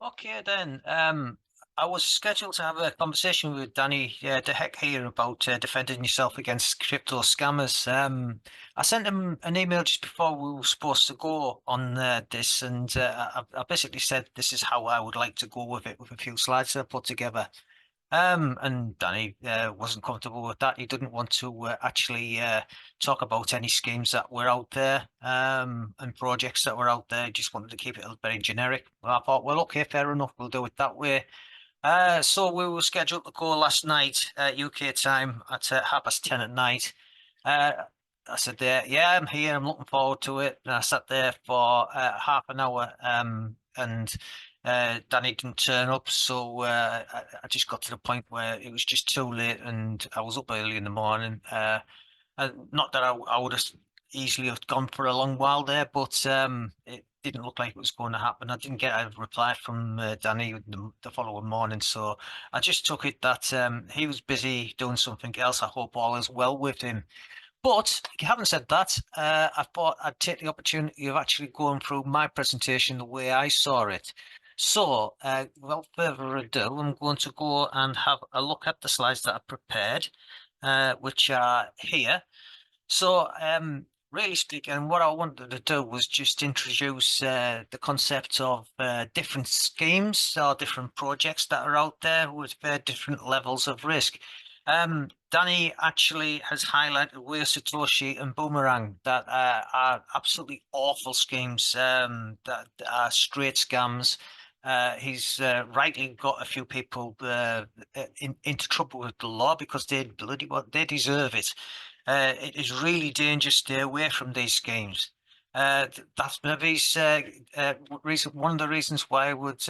Okay then. I was scheduled to have a conversation with Danny Take here about defending yourself against crypto scammers. I sent him an email just before we were supposed to go on this, and I basically said this is how I would like to go with it, with a few slides that I put together. And Danny wasn't comfortable with that. He didn't want to actually talk about any schemes that were out there and projects that were out there. He just wanted to keep it very generic. Well, I thought, well, okay, fair enough. We'll do it that way. So we were scheduled to go last night, UK time, at 10:30 at night. Uh, I said, yeah, I'm here. I'm looking forward to it. And I sat there for half an hour, and Danny didn't turn up. So I just got to the point where it was just too late, and I was up early in the morning. Not that I would have easily have gone for a long while there, but it didn't look like it was going to happen. I didn't get a reply from Danny the following morning, so I just took it that he was busy doing something else. I hope all is well with him. But having said that, I thought I'd take the opportunity of actually going through my presentation the way I saw it. So, without further ado, I'm going to go and have a look at the slides that I prepared, which are here. So, really speaking, what I wanted to do was just introduce the concept of different schemes or different projects that are out there with different levels of risk. Danny actually has highlighted Wheel Satoshi and Boomerang that are absolutely awful schemes that are straight scams. He's rightly got a few people into trouble with the law because they deserve it. It is really dangerous. Stay away from these schemes. That's maybe one of the reasons why I would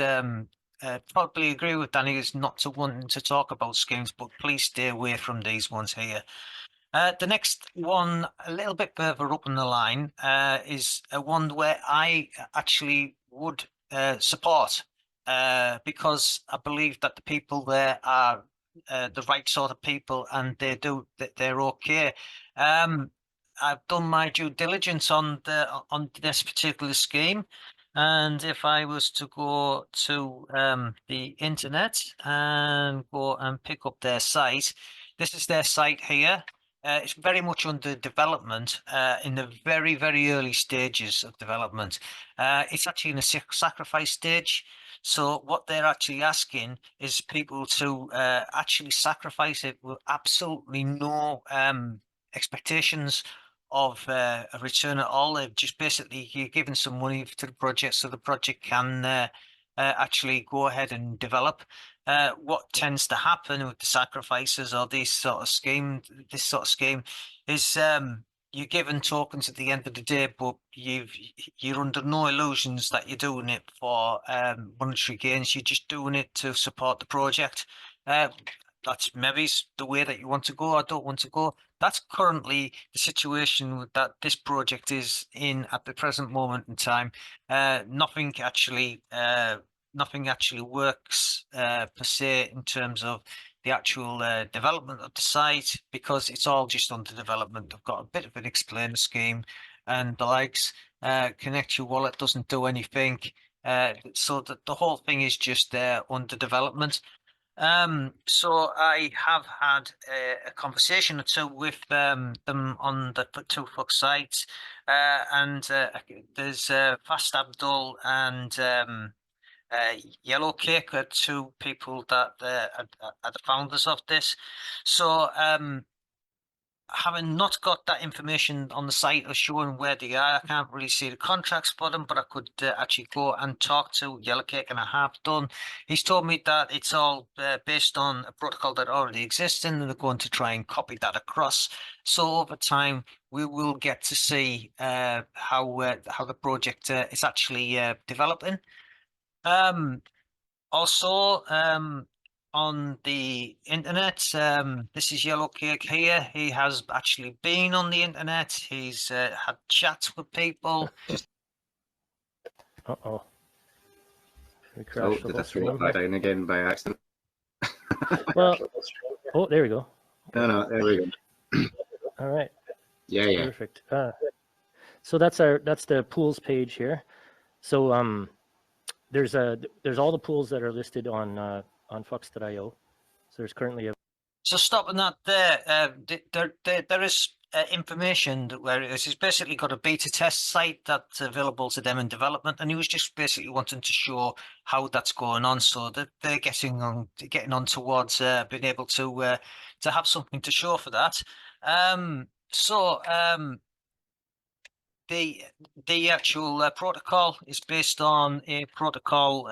probably agree with Danny is not to wanting to talk about schemes, but please stay away from these ones here. The next one, a little bit further up in the line, is one where I actually would support because I believe that the people there are the right sort of people and they're okay. I've done my due diligence on this particular scheme, and if I was to go to the internet and go and pick up their site, this is their site here. It's very much under development, in the very, very early stages of development. It's actually in a sacrifice stage. So what they're actually asking is people to actually sacrifice it with absolutely no expectations of a return at all. They've just basically you're giving some money to the project so the project can actually go ahead and develop. What tends to happen with the sacrifices or this sort of scheme is you're given tokens at the end of the day, but you're under no illusions that you're doing it for monetary gains. You're just doing it to support the project. That's maybe the way that you want to go or don't want to go. That's currently the situation that this project is in at the present moment in time. Nothing actually works per se in terms of the actual development of the site because it's all just under development. They've got a bit of an explainer scheme and the likes. Connect your wallet doesn't do anything. So the whole thing is just under development. So I have had a conversation or two with them on the two fuck sites, and there's Fast Abdul and Yellow Cake are two people that are the founders of this. So having not got that information on the site or showing where they are, I can't really see the contracts for them, but I could actually go and talk to Yellow Cake, and I have done. He's told me that it's all based on a protocol that already exists, and they're going to try and copy that across. So over time, we will get to see how the project is actually developing. Also, on the internet, this is Yellow Cake here. He has actually been on the internet. He's had chats with people. Uh-oh. We Oh, crashed the did whole I throw stream it back here. down again by accident? Well, oh, there we go. No, there we go. All right. Yeah, yeah. Perfect. So that's the pools page here. So there's all the pools that are listed on Fox.io. So there's currently a So stopping that there, there is information that where it is. He's basically got a beta test site that's available to them in development, and he was just basically wanting to show how that's going on, so that they're getting on towards being able to have something to show for that. The actual protocol is based on a protocol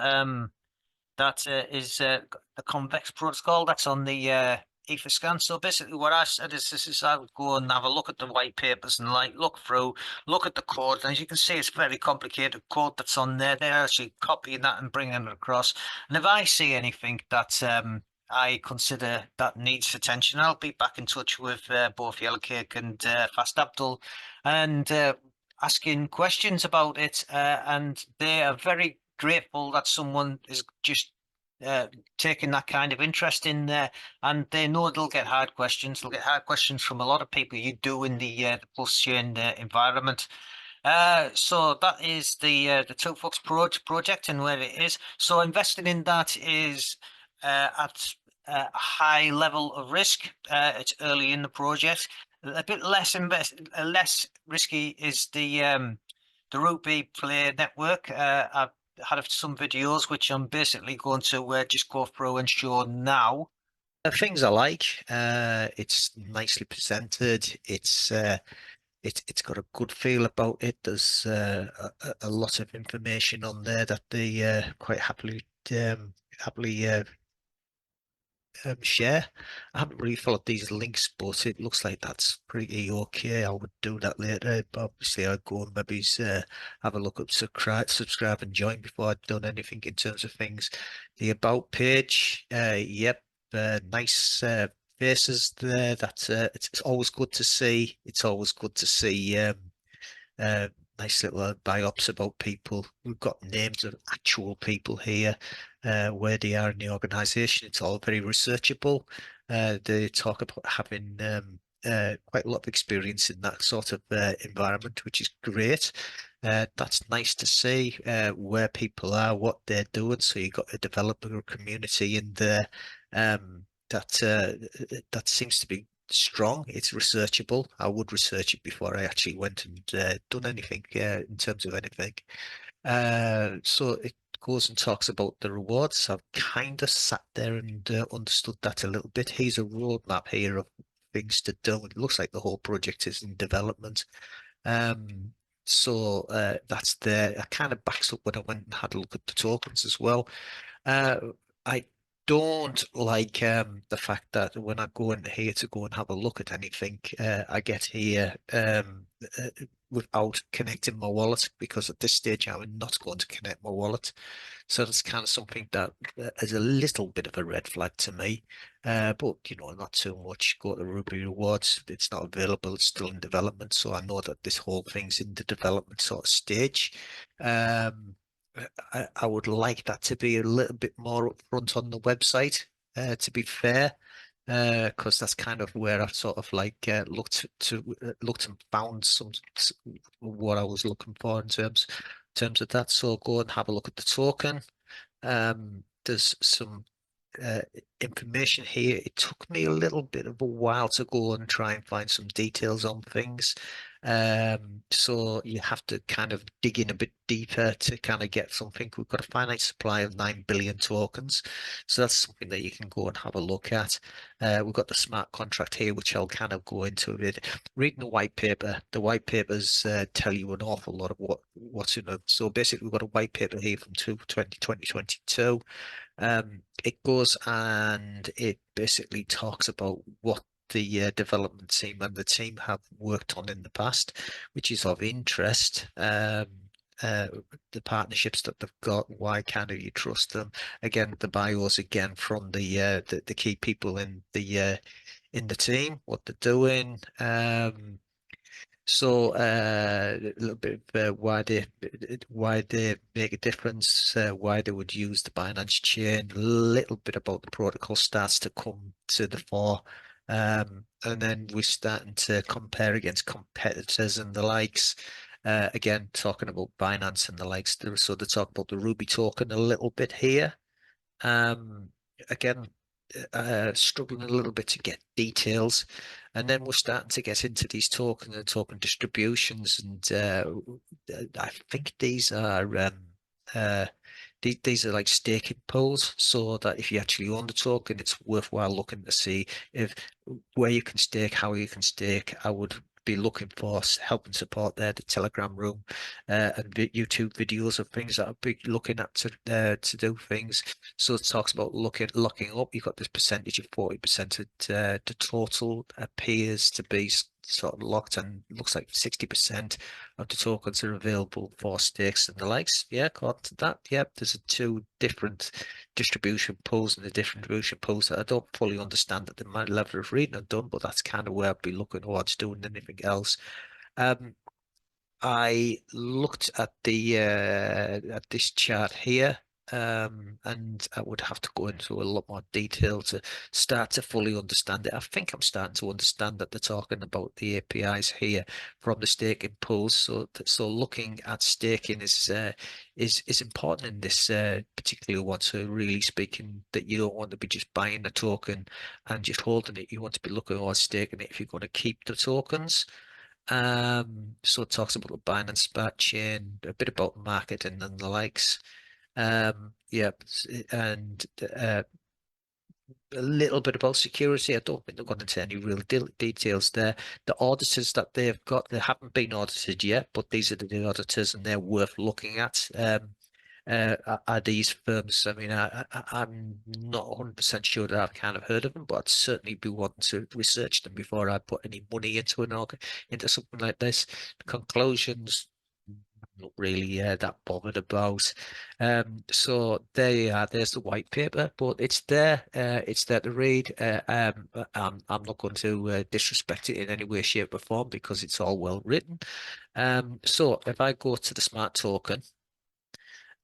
that is the convex protocol that's on the Etherscan. So basically what I said is I would go and have a look at the white papers and like look through, look at the code. And as you can see, it's very complicated code that's on there. They're actually copying that and bringing it across. And if I see anything that I consider that needs attention, I'll be back in touch with both Yellowcake and Fast Abdul and asking questions about it. And they are very grateful that someone is just taking that kind of interest in there, and they know they'll get hard questions. They'll get hard questions from a lot of people you do in the pulse chain environment. So that is the Two Fox project and where it is. So investing in that is at a high level of risk. It's early in the project. A bit less risky is the Ruby Play network. I've had some videos which I'm basically going to just go through and show now. Things I like. It's nicely presented. It's got a good feel about it. There's a lot of information on there that they quite happily share. I haven't really followed these links, but it looks like that's pretty okay. I would do that later, but obviously I'd go and maybe have a look up, subscribe and join before I'd done anything in terms of things. The about page, yep, nice faces there. That's it's always good to see. It's always good to see uh, nice little biops about people. We've got names of actual people here, where they are in the organization. It's all very researchable. They talk about having quite a lot of experience in that sort of environment, which is great. That's nice to see where people are, what they're doing. So you've got a developer community in there that seems to be strong. It's researchable. I would research it before I actually went and done anything in terms of anything. So it goes and talks about the rewards. I've kind of sat there and understood that a little bit. Here's a roadmap here of things to do. It looks like the whole project is in development. So that's there. I kind of backs up when I went and had a look at the tokens as well. I don't like the fact that when I go in here to go and have a look at anything, I get here without connecting my wallet, because at this stage I'm not going to connect my wallet. So that's kind of something that is a little bit of a red flag to me. But you know, not too much. Go to Ruby Rewards. It's not available. It's still in development. So I know that this whole thing's in the development sort of stage. I would like that to be a little bit more upfront on the website, to be fair, because that's kind of where I sort of like looked and found what I was looking for in terms of that. So go and have a look at the token. There's some information here. It took me a little bit of a while to go and try and find some details on things. So you have to kind of dig in a bit deeper to kind of get something. We've got a finite supply of 9 billion tokens. So that's something that you can go and have a look at. We've got the smart contract here, which I'll kind of go into a bit. Reading the white paper, the white papers tell you an awful lot of what's in it. So basically we've got a white paper here from 2022. It goes and it basically talks about what the development team and the team have worked on in the past, which is of interest. The partnerships that they've got, why can't you trust them? Again, the bios again from the key people in the team, what they're doing. So a little bit of why they make a difference, why they would use the Binance chain. A little bit about the protocol starts to come to the fore, and then we're starting to compare against competitors and the likes. Again, talking about Binance and the likes. So they talk about the Ruby token a little bit here. Again, struggling a little bit to get details, and then we're starting to get into these token and token distributions, and I think these are these are like staking pools, so that if you actually own the token, it's worthwhile looking to see if where you can stake, how you can stake. I would be looking for help and support there, the Telegram room, and YouTube videos of things that I'll be looking at to do things. So it talks about locking up. You've got this percentage of 40% of the total appears to be sort of locked, and looks like 60% of the tokens are available for stakes and the likes. Yeah, according to that, yep, there's two different distribution pools, and the distribution pools that I don't fully understand at my level of reading and done, but that's kind of where I'd be looking towards doing anything else. I looked at the at this chart here, and I would have to go into a lot more detail to start to fully understand it. I think I'm starting to understand that they're talking about the APIs here from the staking pools. So looking at staking is important in this particular one. So really speaking, that you don't want to be just buying a token and just holding it. You want to be looking at staking it if you're going to keep the tokens. So it talks about the Binance Smart Chain, a bit about marketing and the likes. Yeah, and a little bit about security. I don't think they've gone into any real details there. The auditors that they've got, they haven't been audited yet, but these are the new auditors, and they're worth looking at. Are these firms? I mean, I'm not 100% sure that I've kind of heard of them, but I'd certainly be wanting to research them before I put any money into into something like this. The conclusions, not really that bothered about. So there you are. There's the white paper, but it's there. It's there to read. I'm not going to disrespect it in any way, shape, or form, because it's all well written. So if I go to the smart token.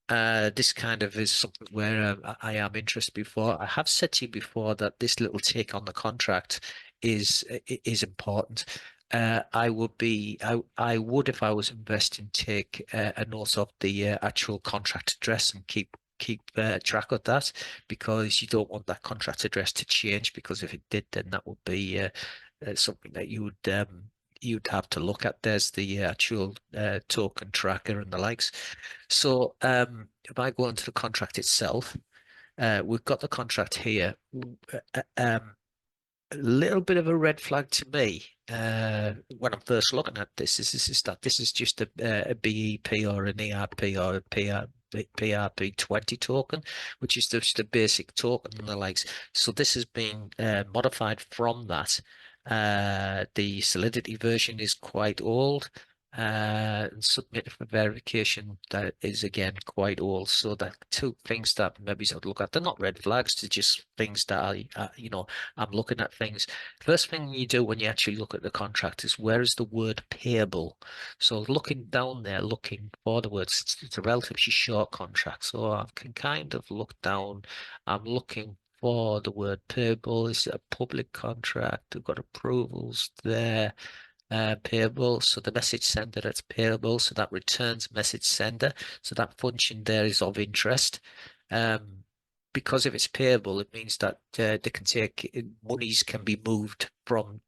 This kind of is something where I am interested before. I have said to you before that this little take on the contract is important. I would, if I was investing, take a note of the actual contract address and keep track of that, because you don't want that contract address to change, because if it did, then that would be something that you'd have to look at. There's the actual token tracker and the likes. So if I go into the contract itself, we've got the contract here. A little bit of a red flag to me when I'm first looking at this is that this is just a BEP or an ERP or a PRP20 token, which is just a basic token and the likes. So this has been modified from that. The Solidity version is quite old. And submitted for verification, that is again quite old. So that two things that maybe I'd look at. They're not red flags, they're just things that I'm looking at things. First thing you do when you actually look at the contract is, where is the word payable? So looking down there, looking for the words, it's a relatively short contract. So I can kind of look down. I'm looking for the word payable. Is it a public contract? We've got approvals there. Payable, so the message sender, that's payable, so that returns message sender, so that function there is of interest. Because if it's payable, it means that they can take monies can be moved from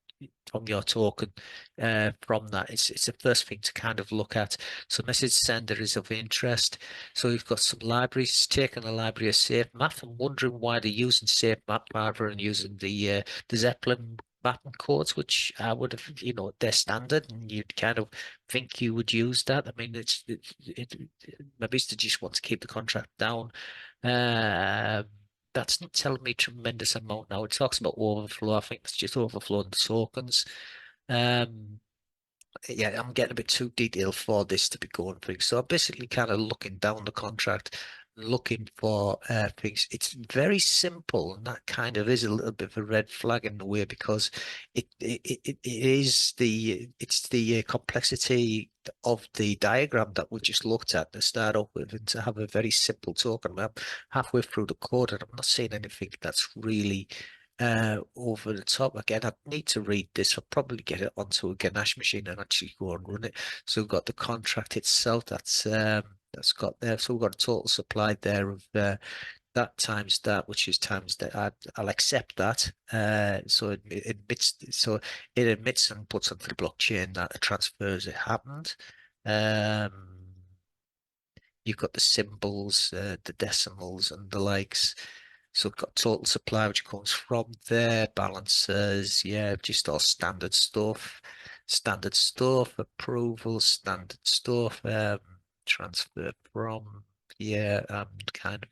your token. From that, it's the first thing to kind of look at. So message sender is of interest. So we've got some libraries, taking a library of SafeMap. I'm wondering why they're using SafeMap rather than using the Zeppelin mapping codes, which I would have, they're standard, and you'd kind of think you would use that. I mean, maybe they just want to keep the contract down. That's not telling me tremendous amount now. It talks about overflow. I think it's just overflowing the tokens. Yeah, I'm getting a bit too detailed for this to be going through. So I'm basically kind of looking down the contract, looking for things. It's very simple, and that kind of is a little bit of a red flag in a way, because it's the complexity of the diagram that we just looked at to start off with, and to have a very simple token. I'm halfway through the code, and I'm not seeing anything that's really over the top. Again, I'd need to read this. I'll probably get it onto a ganache machine and actually go and run it. So we've got the contract itself. That's got there. So we've got a total supply there of that times that, which is times that. I'll accept that. So it admits. So it admits and puts onto the blockchain that a transfers it happened. You've got the symbols, the decimals, and the likes. So we've got total supply, which comes from there, balances, yeah, just all standard stuff, approval, standard stuff, transfer from, yeah, kind of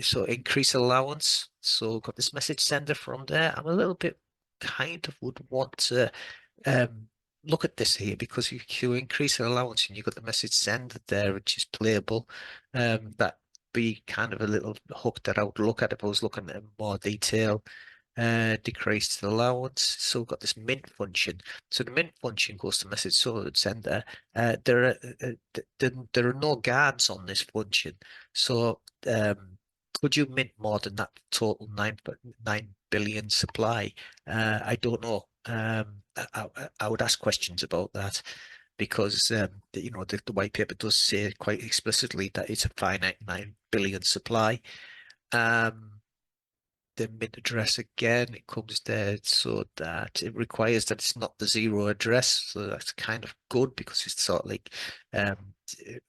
so increase allowance. So got this message sender from there. I'm a little bit kind of would want to um, look at this here because you increase an allowance and you've got the message sender there, which is playable. That be kind of a little hook that I would look at if I was looking at more detail. Decreased allowance. So we've got this mint function. So the mint function goes to message sender. There are no guards on this function. So could you mint more than that total 9 billion supply? I don't know. I would ask questions about that because you know the white paper does say quite explicitly that it's a finite 9 billion supply. The mint address again, it comes there so that it requires that it's not the zero address. So that's kind of good because it's sort of like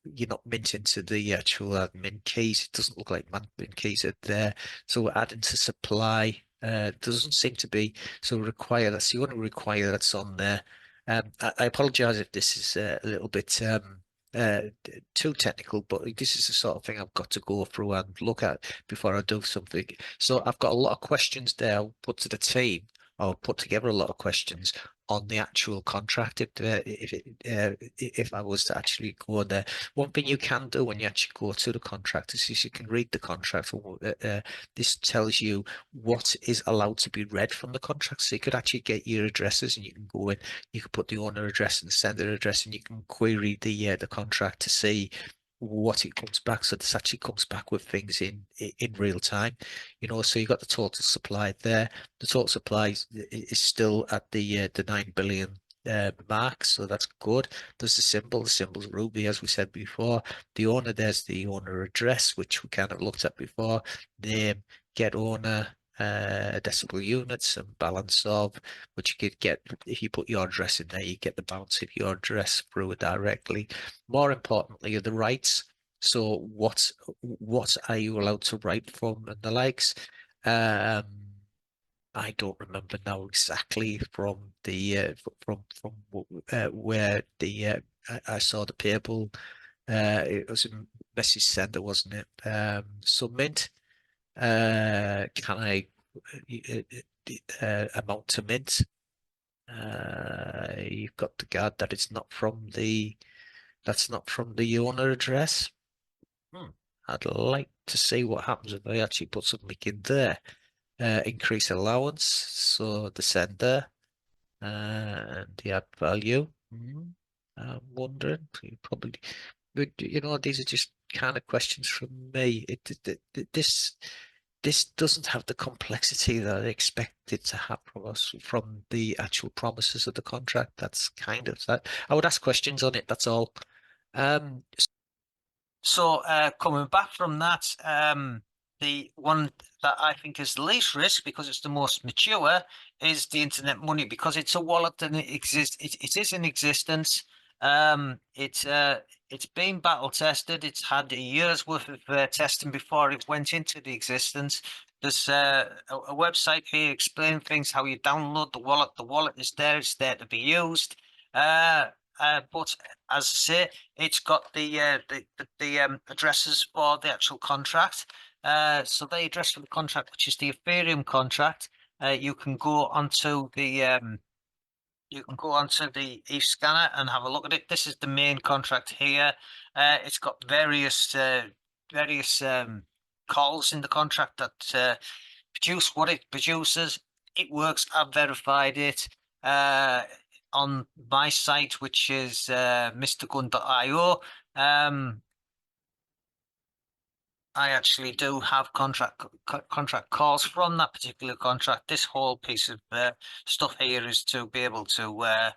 you're not minting to the actual admin keys. It doesn't look like admin keys are there. So we're adding to supply. Doesn't seem to be. So require, that's the only require that's on there. I apologize if this is a little bit too technical, but this is the sort of thing I've got to go through and look at before I do something. So I've got a lot of questions there I'll put to the team. I'll put together a lot of questions on the actual contract if I was to actually go there. One thing you can do when you actually go to the contract is you can read the contract. This tells you what is allowed to be read from the contract. So you could actually get your addresses and you can go in, you can put the owner address and the sender address, and you can query the contract to see what it comes back. So this actually comes back with things in real time, you know. So you got the total supply there. The total supply is still at the 9 billion mark, so that's good. There's the symbol. The symbol's Ruby, as we said before. The owner, there's the owner address, which we kind of looked at before. Name, get owner, decimal units, and balance of, which you could get if you put your address in there. You get the balance of your address through it directly. More importantly, are the rights. So what are you allowed to write from and the likes? I don't remember now exactly from the where the I saw the payable. It was a message sender, wasn't it? Submit. Can I amount to mint? You've got the guard that it's not from the that's not from the owner address. I'd like to see what happens if I actually put something in there. Increase allowance, so the sender and the add value. I'm wondering, you probably, but you know, these are just kind of questions from me. This doesn't have the complexity that I expected to have from us from the actual promises of the contract. That's kind of that. I would ask questions on it. That's all. So coming back from that, the one that I think is the least risk because it's the most mature is the internet money, because it's a wallet and it exists. It is in existence. It's been battle tested. It's had a year's worth of testing before it went into the existence. There's a website here explaining things, how you download the wallet. The wallet is there. It's there to be used. But as I say, it's got the addresses for the actual contract. So the address for the contract, which is the Ethereum contract, you can go onto the ETH scanner and have a look at it. This is the main contract here. It's got various calls in the contract that produce what it produces. It works. I've verified it on my site, which is mrgun.io. I actually do have contract calls from that particular contract. This whole piece of stuff here is to be able to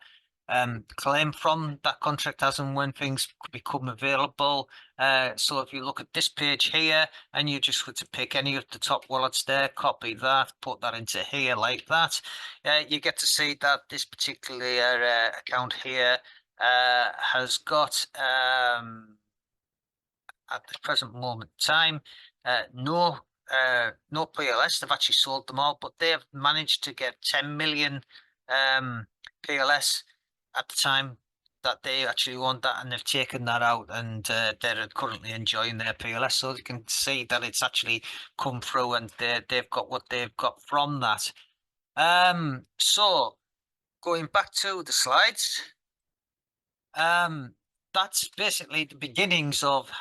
claim from that contract as and when things become available. So if you look at this page here and you just were to pick any of the top wallets there, copy that, put that into here like that, you get to see that this particular account here has got at the present moment in time. No PLS. They've actually sold them all, but they've managed to get 10 million PLS at the time that they actually want that, and they've taken that out, and they're currently enjoying their PLS. So you can see that it's actually come through, and they've got what they've got from that. So going back to the slides. That's basically the beginnings of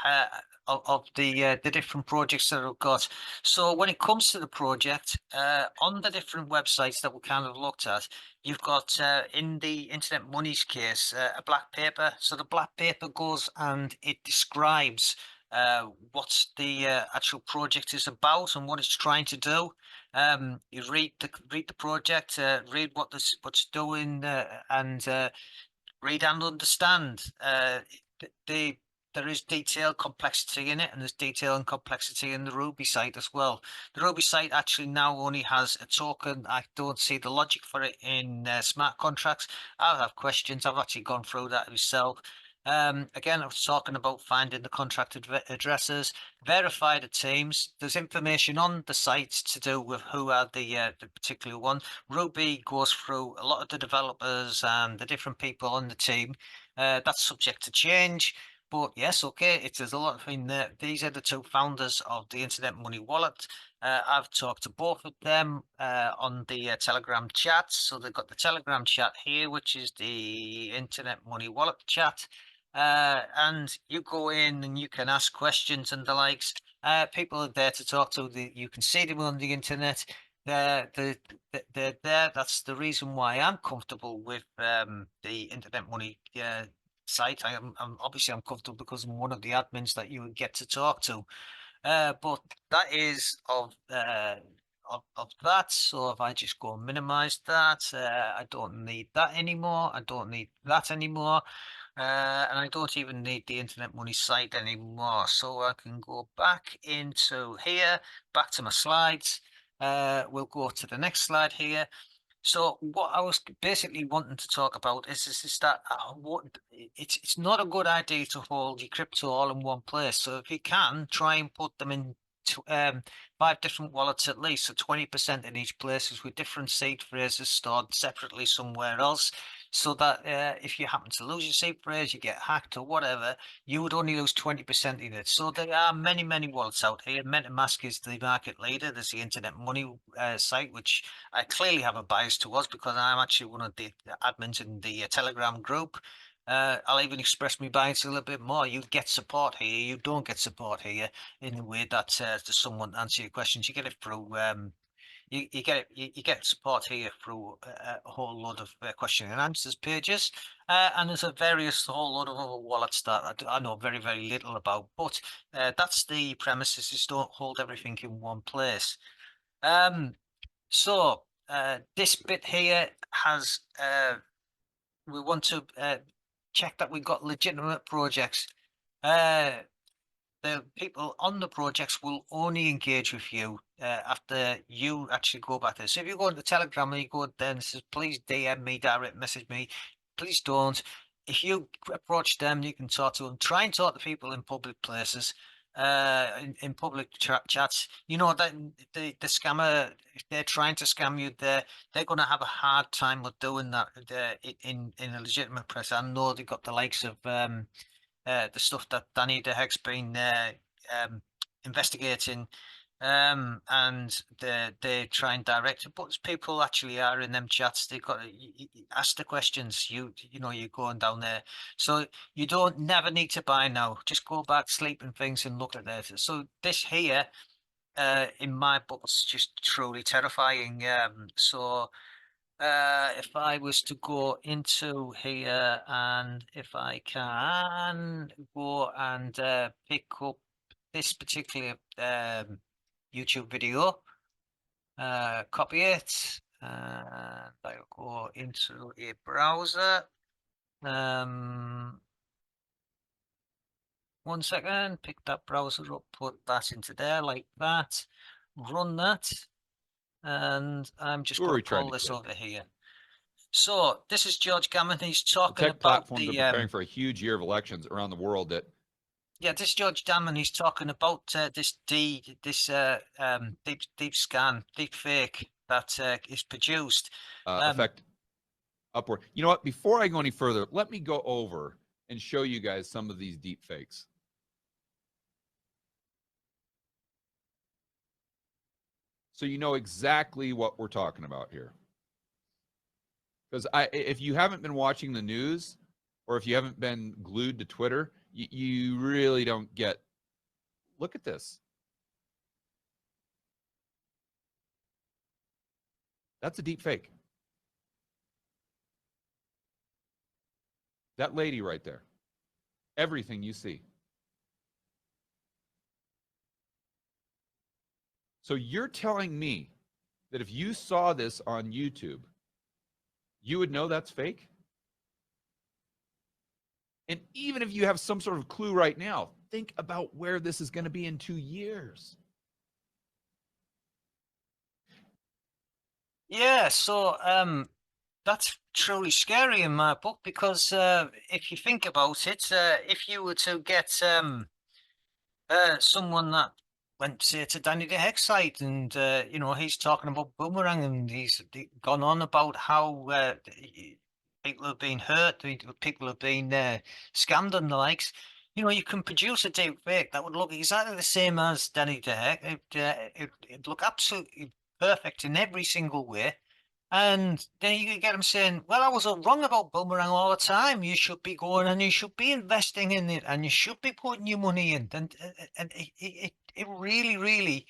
the different projects that I've got. So when it comes to the project, on the different websites that we kind of looked at, you've got in the Internet Money's case a black paper. So the black paper goes and it describes what the actual project is about and what it's trying to do. You read the project, read what's doing, and read and understand. There is detail complexity in it, and there's detail and complexity in the Ruby site as well. The Ruby site actually now only has a token. I don't see the logic for it in smart contracts. I have questions. I've actually gone through that myself. Again, I was talking about finding the contract addresses, verify the teams. There's information on the site to do with who are the particular one. Ruby goes through a lot of the developers and the different people on the team. That's subject to change. But yes, okay, there's a lot of things there. These are the two founders of the Internet Money Wallet. I've talked to both of them on the Telegram chat. So they've got the Telegram chat here, which is the Internet Money Wallet chat. And you go in and you can ask questions and the likes. People are there to talk to. You can see them on the internet. They're there. That's the reason why I'm comfortable with the Internet Money site. I'm obviously I'm comfortable because I'm one of the admins that you would get to talk to. But that is of that. So if I just go and minimize that, I don't need that anymore. I don't need that anymore. And I don't even need the Internet Money site anymore. So I can go back into here, back to my slides. We'll go to the next slide here. So what I was basically wanting to talk about is that it's not a good idea to hold your crypto all in one place. So if you can, try and put them in 5 different wallets at least, so 20% in each place, with different seed phrases stored separately somewhere else, so that if you happen to lose your seed phrase, you get hacked or whatever, you would only lose 20% of it. So there are many wallets out here. MetaMask is the market leader. There's the Internet Money site, which I clearly have a bias towards because I'm actually one of the admins in the Telegram group. I'll even express my bias a little bit more. You get support here. You don't get support here in a way that does someone answer your questions. You get it through you get it you get support here through a whole load of question and answers pages, and there's a whole load of other wallets that I know very little about. But that's the premises: is don't hold everything in one place. So this bit here has we want to check that we've got legitimate projects. The people on the projects will only engage with you after you actually go back there. So if you go into Telegram and you go there and says, please DM me, direct message me, please don't. If you approach them, you can talk to them. Try and talk to people in public places, in public chats. You know that the scammer, if they're trying to scam you, they're going to have a hard time with doing that in a legitimate press. I know they've got the likes of the stuff that Danny DeHeck's been investigating, and they try and direct it. But people actually are in them chats. They got ask the questions. You know you're going down there, so you don't never need to buy now. Just go back, sleeping things, and look at that. So this here, in my books, just truly terrifying. So. If I was to go into here and if I can go and pick up this particular YouTube video, copy it, and I'll go into a browser. 1 second, pick that browser up, put that into there like that, run that, and I'm just Who are going we to trying pull to this kid? over here. So this is George Gammon. He's The talking tech about platforms the are preparing for a huge year of elections around the world that yeah, this is George Gammon. He's talking about this deep scan, deep fake that is produced. affect upward. You know what? Before I go any further, let me go over and show you guys some of these deep fakes. So you know exactly what we're talking about here. Because if you haven't been watching the news, or if you haven't been glued to Twitter, you really don't get. Look at this. That's a deep fake. That lady right there. Everything you see. So you're telling me that if you saw this on YouTube, you would know that's fake? And even if you have some sort of clue right now, think about where this is going to be in 2 years. Yeah, so that's truly scary in my book because if you think about it, if you were to get someone that went say to Danny the Hex site and you know he's talking about Boomerang and he's gone on about how people have been hurt, people have been scammed and the likes. You know, you can produce a deep fake that would look exactly the same as Danny the Hex. It'd look absolutely perfect in every single way. And then you could get them saying, well, I was wrong about Boomerang all the time. You should be going and you should be investing in it and you should be putting your money in. And it really, really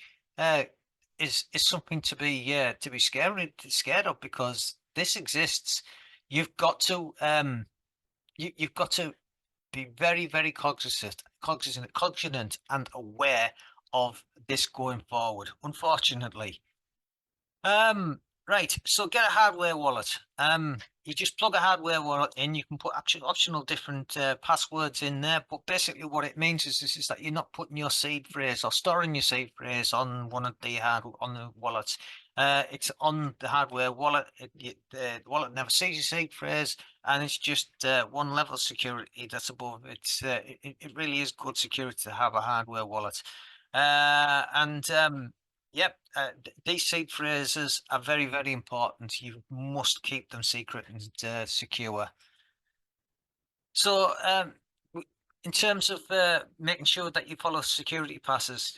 is something to be scared of because this exists. You've got to you've got to be very, very cognizant and aware of this going forward, unfortunately. Right. So get a hardware wallet. You just plug a hardware wallet in. You can put optional different passwords in there, but basically what it means is that you're not putting your seed phrase or storing your seed phrase on one of the on the wallets. It's on the hardware wallet. The wallet never sees your seed phrase, and it's just one level of security that's above. It really is good security to have a hardware wallet. Yep, these seed phrases are very, very important. You must keep them secret and secure. So, in terms of making sure that you follow security passes,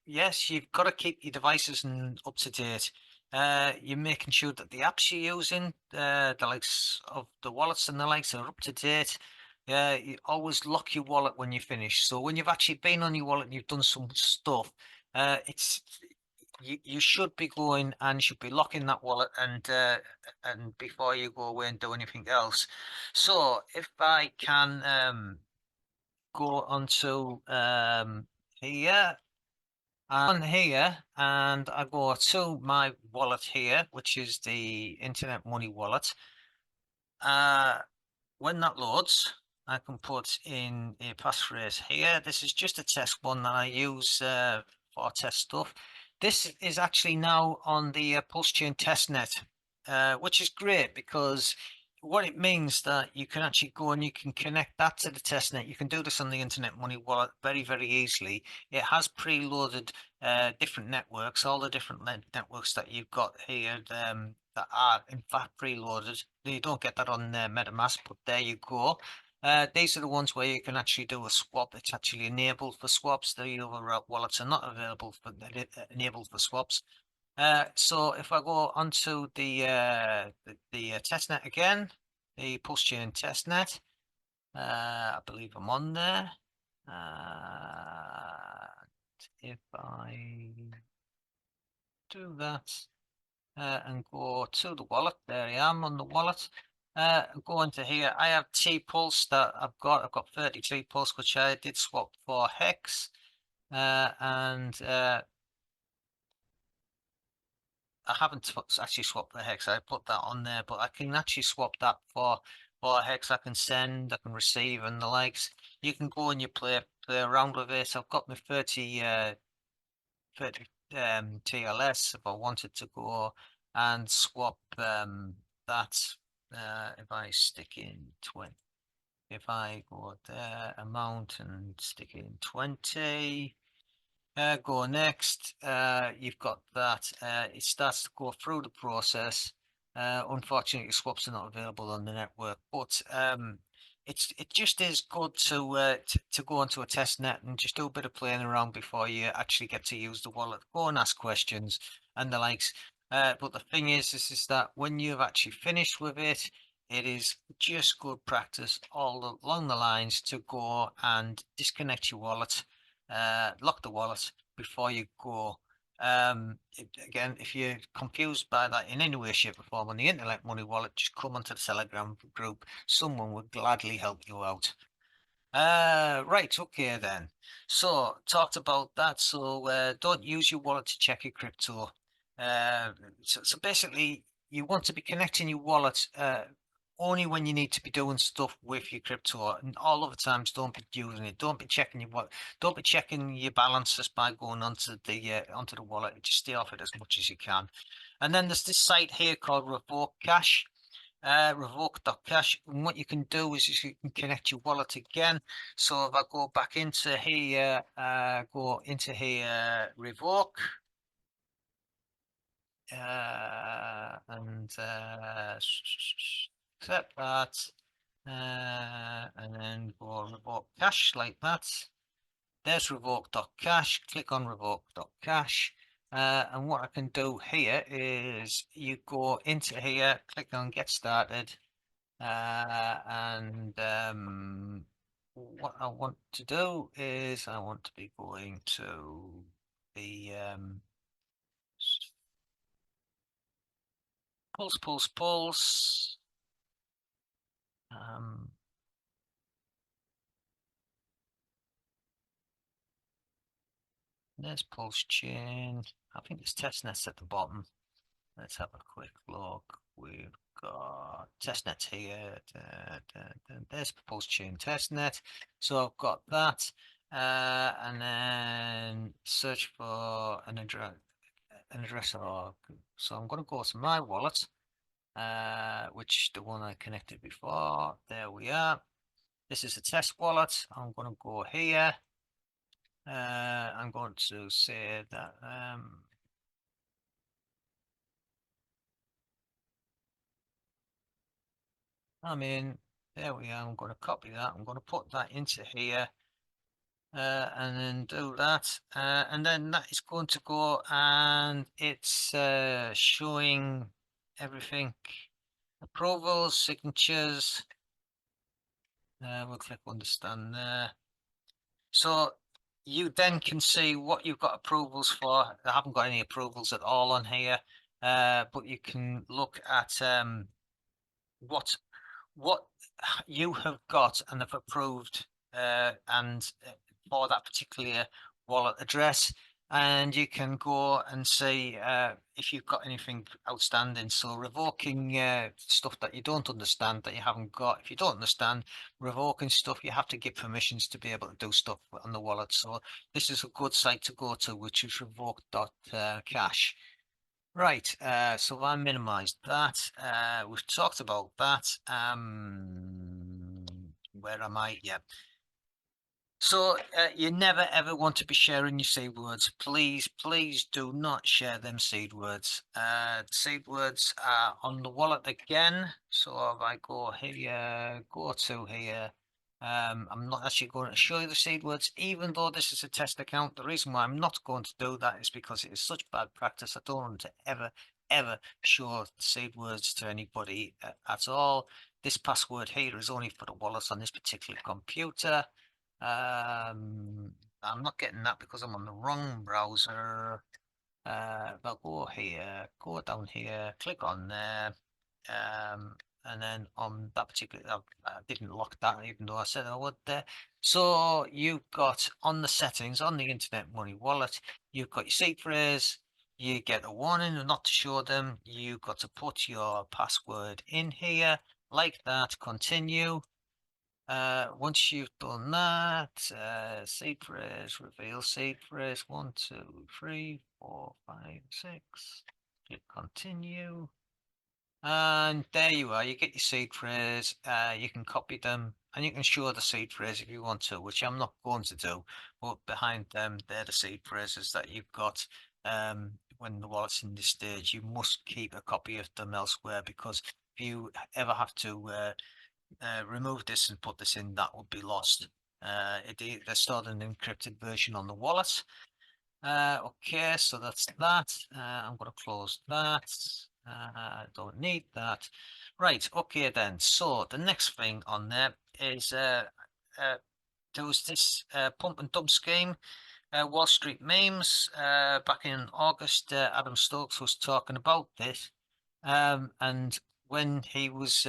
yes, you've got to keep your devices up to date. You're making sure that the apps you're using, the likes of the wallets and the likes, are up to date. You always lock your wallet when you finish. So when you've actually been on your wallet and you've done some stuff, it's you should be going and should be locking that wallet and before you go away and do anything else. So if I can go onto here on here and I go to my wallet here, which is the Internet Money wallet. When that loads, I can put in a passphrase here. This is just a test one that I use for test stuff. This is actually now on the Pulse Chain testnet, which is great because what it means that you can actually go and you can connect that to the testnet. You can do this on the Internet Money wallet very, very easily. It has preloaded different networks, all the different networks that you've got here that are in fact preloaded. You don't get that on MetaMask, but there you go. These are the ones where you can actually do a swap. It's actually enabled for swaps. The other wallets are not available for enabled for swaps. So if I go onto the testnet again, the Pulse Chain testnet, I believe I'm on there. If I do that and go to the wallet, there I am on the wallet. Go into here. I have T-Pulse that I've got 33 Pulse, which I did swap for Hex. and I haven't actually swapped the hex. I put that on there, but I can actually swap that for a hex. I can send, I can receive, and the likes. You can go and you play around with it. I've got my 30 TLS if I wanted to go and swap that. If I stick in 20, if I go there, amount and stick in 20. Go next. You've got that. It starts to go through the process. Unfortunately, swaps are not available on the network, but it just is good to go onto a test net and just do a bit of playing around before you actually get to use the wallet. Go and ask questions and the likes. But the thing is that when you've actually finished with it, it is just good practice all along the lines to go and disconnect your wallet, lock the wallet before you go. Again, if you're confused by that in any way, shape, or form on the Internet Money Wallet, just come onto the Telegram group. Someone would gladly help you out. Right, okay then. So talked about that. So don't use your wallet to check your crypto. So basically, you want to be connecting your wallet only when you need to be doing stuff with your crypto, and all other times don't be using it. Don't be checking your wallet. Don't be checking your balances by going onto the wallet. Just stay off it as much as you can. And then there's this site here called Revoke Cash. Revoke.cash, and what you can do is you can connect your wallet again. So if I go back into here, Revoke, and accept that, and then go Revoke Cash like that. There's Revoke.cash. Click on Revoke.cash. And what I can do here is you go into here, click on Get Started. And what I want to do is I want to be going to the pulse. There's pulse chain. I think there's testnets at the bottom. Let's have a quick look. We've got testnet here. There's pulse chain testnet. So I've got that. And then search for an address. So I'm going to go to my wallet, which the one I connected before. There we are. This is a test wallet. I'm going to go here. I'm going to say that there we are. I'm going to copy that. I'm going to put that into here. And then do that. And then that is going to go and it's showing everything. Approvals, signatures. We'll click understand there. So you then can see what you've got approvals for. I haven't got any approvals at all on here, but you can look at what you have got and have approved and for that particular wallet address, and you can go and see if you've got anything outstanding. So revoking stuff that you don't understand, that you haven't got. If you don't understand revoking stuff, you have to give permissions to be able to do stuff on the wallet. So this is a good site to go to, which is revoke.cash. Right, so I minimized that. We've talked about that. Where am I? Yeah. So you never ever want to be sharing your seed words. Please do not share them seed words. Seed words are on the wallet again. So if I go here, go to here, I'm not actually going to show you the seed words, even though this is a test account. The reason why I'm not going to do that is because it is such bad practice. I don't want to ever show seed words to anybody at all. This password here is only for the wallets on this particular computer. I'm not getting that because I'm on the wrong browser. I'll go here, go down here, click on there. and then on that particular, I didn't lock that, even though I said I would there. So you've got on the settings on the Internet Money Wallet, you've got your seed phrase. You get a warning of not to show them. You've got to put your password in here like that. Continue. Once you've done that, seed phrase, reveal seed phrase, 1, 2, 3, 4, 5, 6. Click continue. And there you are, you get your seed phrase, you can copy them and you can show the seed phrase if you want to, which I'm not going to do, but behind them, they're the seed phrases that you've got. When the wallet's in this stage, you must keep a copy of them elsewhere, because if you ever have to remove this and put this in, that would be lost. They stored an encrypted version on the wallet. Okay, so that's that. I'm going to close that. I don't need that. Right, okay then. So the next thing on there is there was this pump and dump scheme. Wall Street memes. Back in August, Adam Stokes was talking about this. And when he was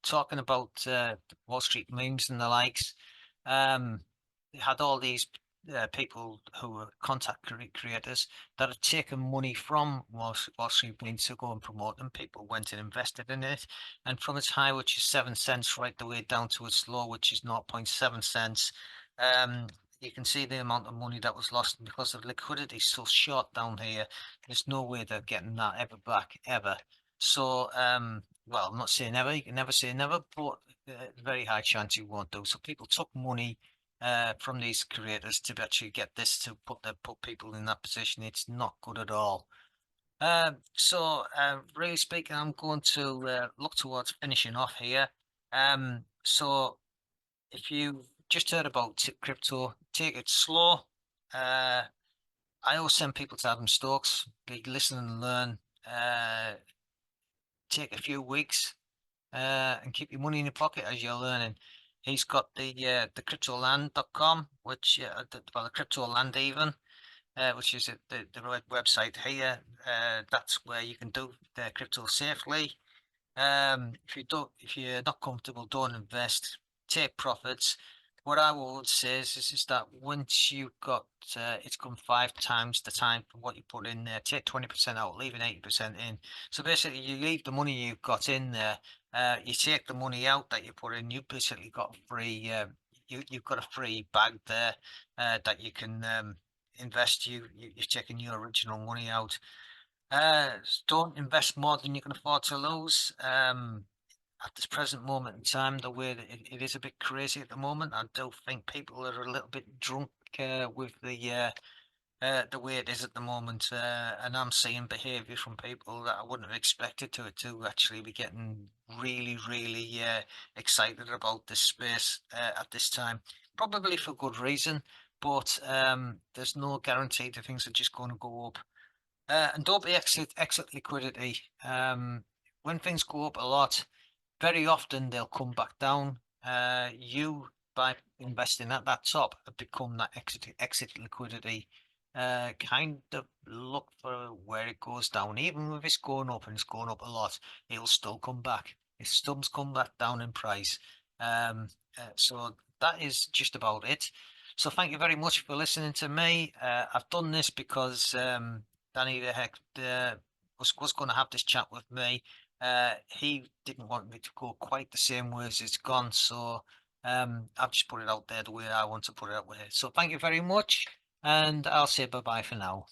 talking about Wall Street memes and the likes, he had all these people who were content creators that had taken money from Wall Street memes to go and promote them. People went and invested in it, and from its high, which is 7 cents, right the way down to its low, which is 0.7 cents. You can see the amount of money that was lost, because of liquidity so short down here. There's no way they're getting that ever back, ever. So, well, I'm not saying never, you can never say never, but very high chance you won't do. So people took money from these creators to actually get this, to put people in that position. It's not good at all. So really speaking, I'm going to look towards finishing off here. So if you just heard about crypto, take it slow. I always send people to Adam Stokes. Be listen and learn. Take a few weeks and keep your money in your pocket as you're learning. He's got the cryptoland.com, which well, the cryptoland even, which is the right website here. That's where you can do the crypto safely. If you're not comfortable, don't invest. Take profits. What I would say is that once you've got it's come 5 times the time for what you put in there, take 20% out, leaving 80% in. So basically, you leave the money you've got in there. You take the money out that you put in. You basically got free. You've got a free bag there that you can invest. You're taking your original money out. Don't invest more than you can afford to lose. At this present moment in time, the way that it is a bit crazy at the moment, I do think people are a little bit drunk with the way it is at the moment, and I'm seeing behaviour from people that I wouldn't have expected to actually be getting really, really excited about this space at this time. Probably for good reason, but there's no guarantee that things are just going to go up. And don't be exit liquidity. When things go up a lot, very often they'll come back down. You, by investing at that top, have become that exit liquidity. Kind of look for where it goes down. Even if it's going up and it's going up a lot, it'll still come back. It still come back down in price. So that is just about it. So thank you very much for listening to me. I've done this because Danny the Heck was going to have this chat with me. He didn't want me to go quite the same way as it's gone, so I've just put it out there the way I want to put it out there. So thank you very much, and I'll say bye bye for now.